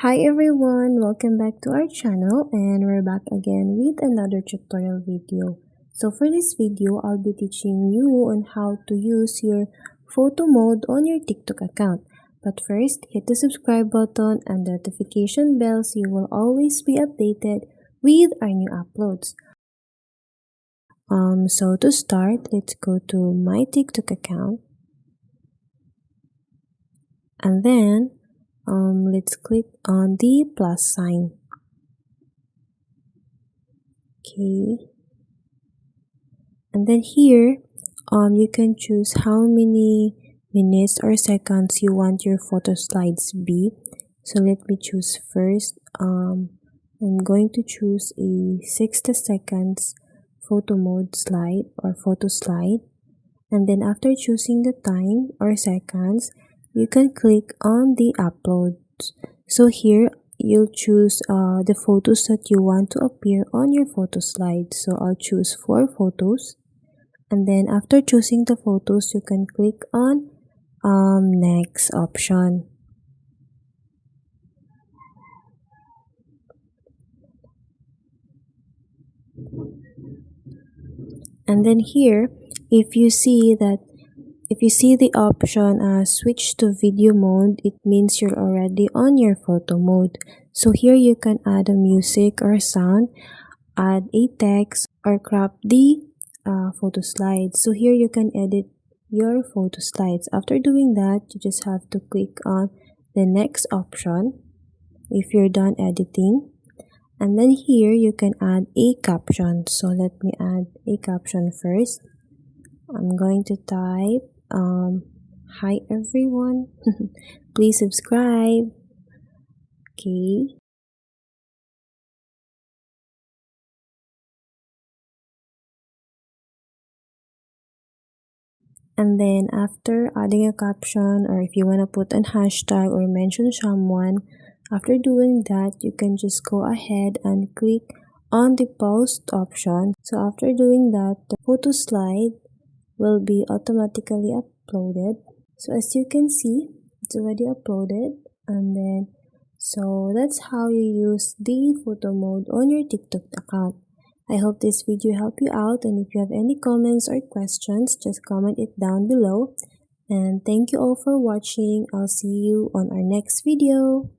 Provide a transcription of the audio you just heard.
Hi everyone, welcome back to our channel and we're back again with another tutorial video. So for this video, I'll be teaching you on how to use your photo mode on your TikTok account. But first, hit the subscribe button and the notification bell so you will always be updated with our new uploads. So to start, let's go to my TikTok account and then let's click on the plus sign. Okay, and then here you can choose how many minutes or seconds you want your photo slides be. So let me choose first. I'm going to choose a 60 seconds photo mode slide or photo slide, and then after choosing the time or seconds, you can click on the upload. So here you'll choose the photos that you want to appear on your photo slide. So I'll choose 4 photos, and then after choosing the photos, you can click on next option. And then here, if you see the option switch to video mode, it means you're already on your photo mode. So here you can add a music or sound, add a text, or crop the photo slides. So here you can edit your photo slides. After doing that, you just have to click on the next option if you're done editing. And then here you can add a caption. So let me add a caption first. I'm going to type hi everyone. Please subscribe. Okay. And then after adding a caption, or if you want to put an hashtag or mention someone, after doing that, you can just go ahead and click on the post option. So after doing that, the photo slide will be automatically uploaded. So as you can see, it's already uploaded, and then so that's how you use the photo mode on your TikTok account. I hope this video helped you out, and if you have any comments or questions, just comment it down below. And thank you all for watching. I'll see you on our next video.